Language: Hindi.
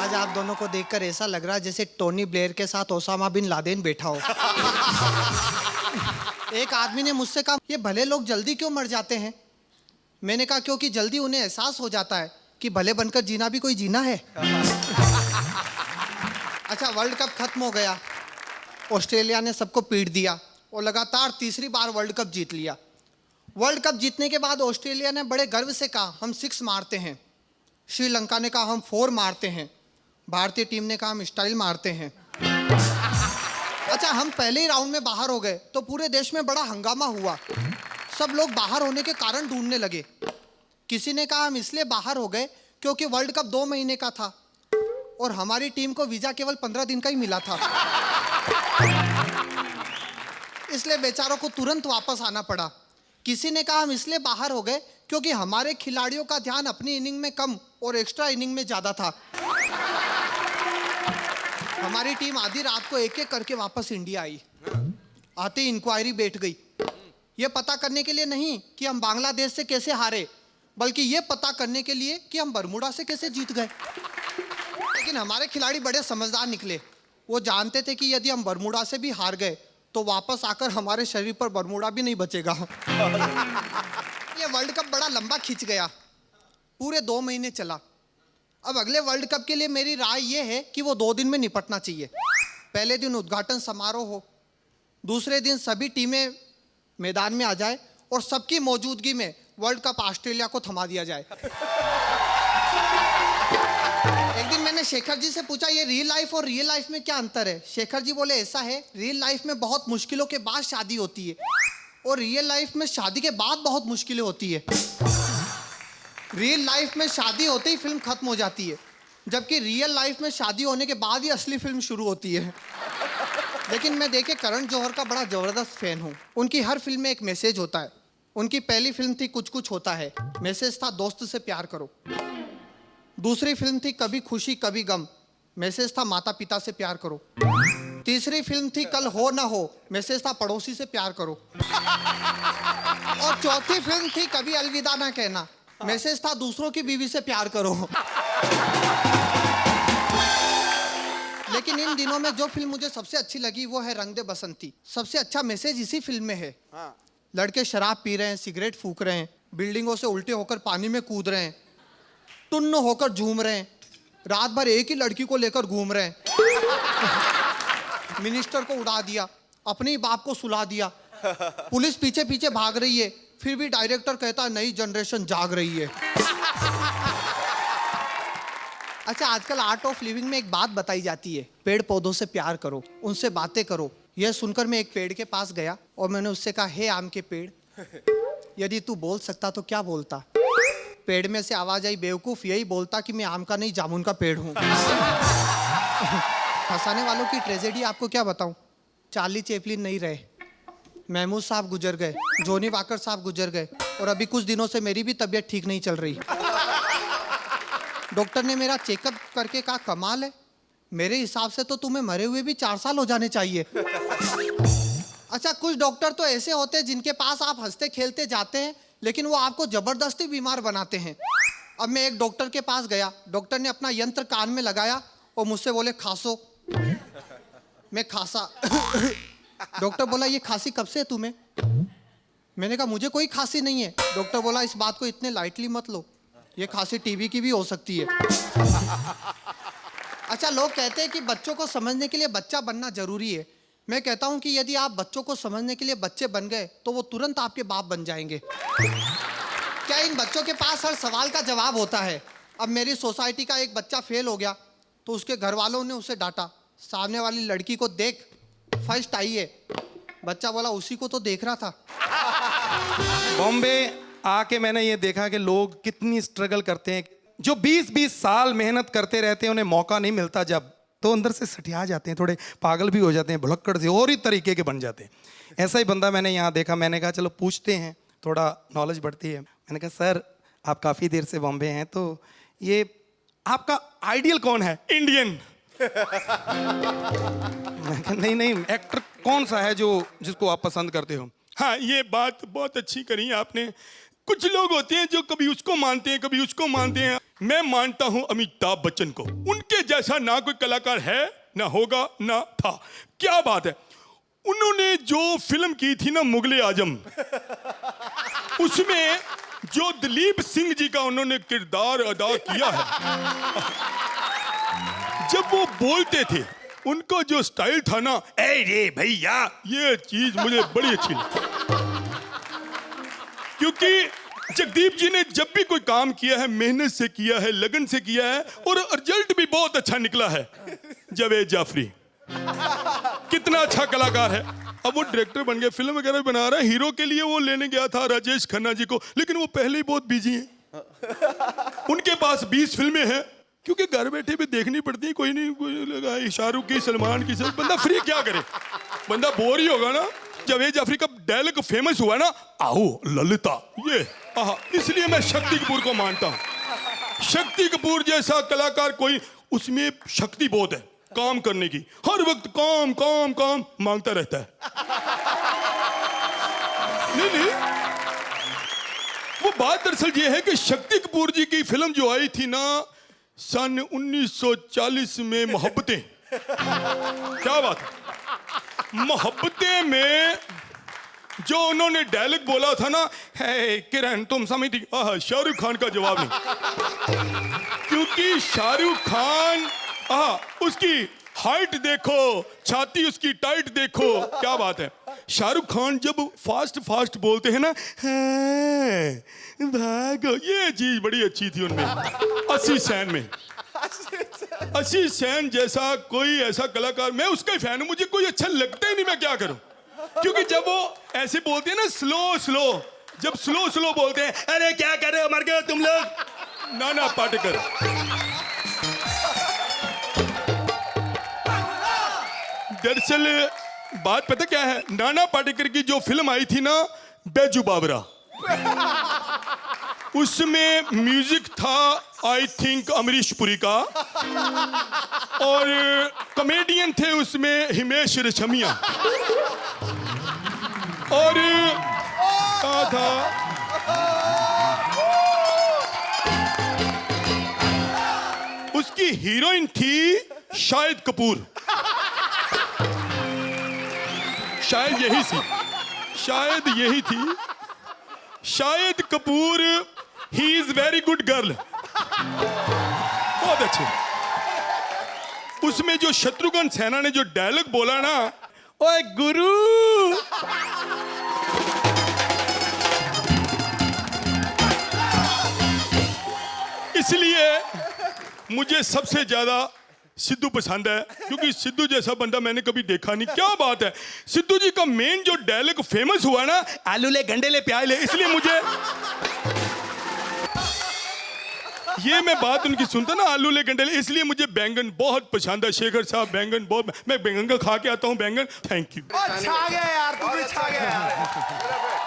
आज आप दोनों को देखकर ऐसा लग रहा है जैसे टोनी ब्लेयर के साथ ओसामा बिन लादेन बैठा हो। एक आदमी ने मुझसे कहा, ये भले लोग जल्दी क्यों मर जाते हैं? मैंने कहा, क्योंकि जल्दी उन्हें एहसास हो जाता है कि भले बनकर जीना भी कोई जीना है। अच्छा, वर्ल्ड कप खत्म हो गया, ऑस्ट्रेलिया ने सबको पीट दिया और लगातार तीसरी बार वर्ल्ड कप जीत लिया। वर्ल्ड कप जीतने के बाद ऑस्ट्रेलिया ने बड़े गर्व से कहा, हम 6 मारते हैं। श्रीलंका ने कहा, हम 4 मारते हैं। भारतीय टीम ने कहा, हम स्टाइल मारते हैं। अच्छा, हम पहले ही राउंड में बाहर हो गए तो पूरे देश में बड़ा हंगामा हुआ। सब लोग बाहर होने के कारण ढूंढने लगे। किसी ने कहा, हम इसलिए बाहर हो गए क्योंकि वर्ल्ड कप 2 महीने का था और हमारी टीम को वीजा केवल 15 दिन का ही मिला था, इसलिए बेचारों को तुरंत वापस आना पड़ा। किसी ने कहा, हम इसलिए बाहर हो गए क्योंकि हमारे खिलाड़ियों का ध्यान अपनी इनिंग में कम और एक्स्ट्रा इनिंग में ज्यादा था। हमारी टीम आधी रात को एक एक करके वापस इंडिया आई। आते ही इंक्वायरी बैठ गई, ये पता करने के लिए नहीं कि हम बांग्लादेश से कैसे हारे, बल्कि ये पता करने के लिए कि हम बरमूडा से कैसे जीत गए। लेकिन हमारे खिलाड़ी बड़े समझदार निकले। वो जानते थे कि यदि हम बरमूडा से भी हार गए तो वापस आकर हमारे शरीर पर बरमूडा भी नहीं बचेगा। ये वर्ल्ड कप बड़ा लंबा खिंच गया, पूरे 2 महीने चला। अब अगले वर्ल्ड कप के लिए मेरी राय ये है कि वो 2 दिन में निपटना चाहिए। पहले दिन उद्घाटन समारोह हो, दूसरे दिन सभी टीमें मैदान में आ जाए और सबकी मौजूदगी में वर्ल्ड कप ऑस्ट्रेलिया को थमा दिया जाए। एक दिन मैंने शेखर जी से पूछा, ये रियल लाइफ और रियल लाइफ में क्या अंतर है? शेखर जी बोले, ऐसा है, रियल लाइफ में बहुत मुश्किलों के बाद शादी होती है और रियल लाइफ में शादी के बाद बहुत मुश्किलें होती है। रियल लाइफ में शादी होते ही फिल्म खत्म हो जाती है, जबकि रियल लाइफ में शादी होने के बाद ही असली फिल्म शुरू होती है। लेकिन मैं देखे करण जौहर का बड़ा जबरदस्त फैन हूँ। उनकी हर फिल्म में एक मैसेज होता है। उनकी पहली फिल्म थी कुछ कुछ होता है, मैसेज था दोस्त से प्यार करो। दूसरी फिल्म थी कभी खुशी कभी गम, मैसेज था माता पिता से प्यार करो। तीसरी फिल्म थी कल हो ना हो, मैसेज था पड़ोसी से प्यार करो। और चौथी फिल्म थी कभी अलविदा ना कहना, मैसेज था दूसरों की बीवी से प्यार करो। लेकिन इन दिनों में जो फिल्म मुझे सबसे अच्छी लगी वो है रंग दे बसंती। सबसे अच्छा मैसेज इसी फिल्म में है। लड़के शराब पी रहे हैं, सिगरेट फूंक रहे हैं, बिल्डिंगों से उल्टे होकर पानी में कूद रहे हैं, टुन्न होकर झूम रहे हैं, रात भर एक ही लड़की को लेकर घूम रहे हैं। मिनिस्टर को उड़ा दिया, अपने ही बाप को सुला दिया, पुलिस पीछे पीछे भाग रही है, फिर भी डायरेक्टर कहता है नई जनरेशन जाग रही है। अच्छा, आजकल आर्ट ऑफ लिविंग में एक बात बताई जाती है, पेड़ पौधों से प्यार करो, उनसे बातें करो। यह सुनकर मैं एक पेड़ के पास गया और मैंने उससे कहा, हे आम के पेड़, यदि तू बोल सकता तो क्या बोलता? पेड़ में से आवाज आई, बेवकूफ, यही बोलता कि मैं आम का नहीं जामुन का पेड़ हूँ। हंसाने वालों की ट्रेजेडी आपको क्या बताऊं? चार्ली चैपलिन नहीं रहे, महमूद साहब गुजर गए, जॉनी वॉकर साहब गुजर गए और अभी कुछ दिनों से मेरी भी तबीयत ठीक नहीं चल रही। डॉक्टर ने मेरा चेकअप करके कहा, कमाल है, मेरे हिसाब से तो तुम्हें मरे हुए भी 4 साल हो जाने चाहिए। अच्छा, कुछ डॉक्टर तो ऐसे होते हैं जिनके पास आप हंसते खेलते जाते हैं लेकिन वो आपको जबरदस्ती बीमार बनाते हैं। अब मैं एक डॉक्टर के पास गया, डॉक्टर ने अपना यंत्र कान में लगाया और मुझसे बोले, खांसो। मैं खांसा। डॉक्टर बोला, ये खांसी कब से है तुम्हें? मैंने कहा, मुझे कोई खांसी नहीं है। डॉक्टर बोला, इस बात को इतने लाइटली मत लो, ये खांसी टीबी की भी हो सकती है। अच्छा, लोग कहते हैं कि बच्चों को समझने के लिए बच्चा बनना जरूरी है। मैं कहता हूं कि यदि आप बच्चों को समझने के लिए बच्चे बन गए तो वो तुरंत आपके बाप बन जाएंगे। क्या इन बच्चों के पास हर सवाल का जवाब होता है? अब मेरी सोसाइटी का एक बच्चा फेल हो गया तो उसके घर वालों ने उसे डांटा, सामने वाली लड़की को देख, फर्स्ट आई है। बच्चा बोला, उसी को तो देख रहा था। बॉम्बे आके मैंने ये देखा कि लोग कितनी स्ट्रगल करते हैं। जो 20-20 साल मेहनत करते रहते हैं, उन्हें मौका नहीं मिलता जब, तो अंदर से सठिया जाते हैं, थोड़े पागल भी हो जाते हैं, भुलक्कड़ से और ही तरीके के बन जाते हैं। ऐसा ही बंदा मैंने यहाँ देखा। मैंने कहा चलो पूछते हैं, थोड़ा नॉलेज बढ़ती है। मैंने कहा, सर आप काफ़ी देर से बॉम्बे हैं, तो ये आपका आइडियल कौन है? इंडियन। मैं कहा, नहीं, एक्टर कौन सा है जो जिसको आप पसंद करते हो? हाँ, ये बात बहुत अच्छी करी आपने। कुछ लोग होते हैं जो कभी उसको मानते हैं कभी उसको मानते हैं। मैं मानता हूं अमिताभ बच्चन को। उनके जैसा ना कोई कलाकार है, ना होगा, ना था। क्या बात है। उन्होंने जो फिल्म की थी ना मुगले आजम, उसमें जो दिलीप सिंह जी का उन्होंने किरदार अदा किया है, जब वो बोलते थे उनका जो स्टाइल था ना, ए रे भैया, ये चीज मुझे बड़ी अच्छी लगी। क्योंकि जगदीप जी ने जब भी कोई काम किया है मेहनत से किया है, लगन से किया है, और रिजल्ट भी बहुत अच्छा निकला है। जावेद जाफरी कितना अच्छा कलाकार है। अब वो डायरेक्टर बन गया, फिल्म वगैरह बना रहा है। हीरो के लिए वो लेने गया था राजेश खन्ना जी को, लेकिन वो पहले ही बहुत बिजी हैं। उनके पास 20 फिल्में हैं, क्योंकि घर बैठे भी देखनी पड़ती है। कोई नहीं, कोई लगा शाहरुख की, सलमान की, सब बंदा फ्री क्या करे, बंदा बोर ही होगा ना। जावेद जाफरी का डायलॉग फेमस हुआ ना, आओ ललिता, ये आहा, इसलिए मैं शक्ति कपूर को मानता हूं। शक्ति कपूर जैसा कलाकार कोई, उसमें शक्ति बहुत है काम करने की। हर वक्त काम काम काम मांगता रहता है। नहीं, वो बात दरअसल ये है कि शक्ति कपूर जी की फिल्म जो आई थी ना सन 1940 में, मोहब्बतें, क्या बात है। मोहब्बतें में जो उन्होंने डायलॉग बोला था ना, है किरण तुम समझती, शाहरुख खान का जवाब नहीं। क्योंकि शाहरुख खान, उसकी हाइट देखो, छाती उसकी टाइट देखो, क्या बात है। शाहरुख खान जब फास्ट फास्ट बोलते हैं ना, भागो, ये चीज बड़ी अच्छी थी उनमें। 80 सैन में, 80 सैन जैसा कोई ऐसा कलाकार, मैं उसका ही फैन हूं। मुझे कोई अच्छा लगता ही नहीं, मैं क्या करूं। क्योंकि जब वो ऐसे बोलते हैं ना स्लो स्लो, जब स्लो स्लो बोलते हैं, अरे क्या कर रहे हो, मर गए हो तुम लोग, नाना पाटेकर। दरअसल बात पता क्या है, नाना पाटेकर की जो फिल्म आई थी ना बैजू बावरा, उसमें म्यूजिक था आई थिंक अमरीश पुरी का, और कॉमेडियन थे उसमें हिमेश रेशमिया, और क्या था, उसकी हीरोइन थी शाहिद कपूर। शायद यही थी, शायद यही थी Shahid Kapoor. He is very good girl, बहुत अच्छे। उसमें जो शत्रुघ्न सिन्हा ने जो डायलॉग बोला ना, ओए गुरु, इसलिए मुझे सबसे ज्यादा सिद्धू पसंद है। क्योंकि सिद्धू जैसा बंदा मैंने कभी देखा नहीं। क्या बात है। सिद्धू जी का मेन जो डायलॉग फेमस हुआ ना, आलू ले गंडे ले प्याज ले, इसलिए मुझे ये मैं बात उनकी सुनता ना, आलू ले गंडे ले, इसलिए मुझे बैंगन बहुत पसंद है। शेखर साहब बैंगन बहुत, मैं बैंगन का खा के आता हूँ बैंगन। Thank you. छा गया यार, तू भी छा गया यार।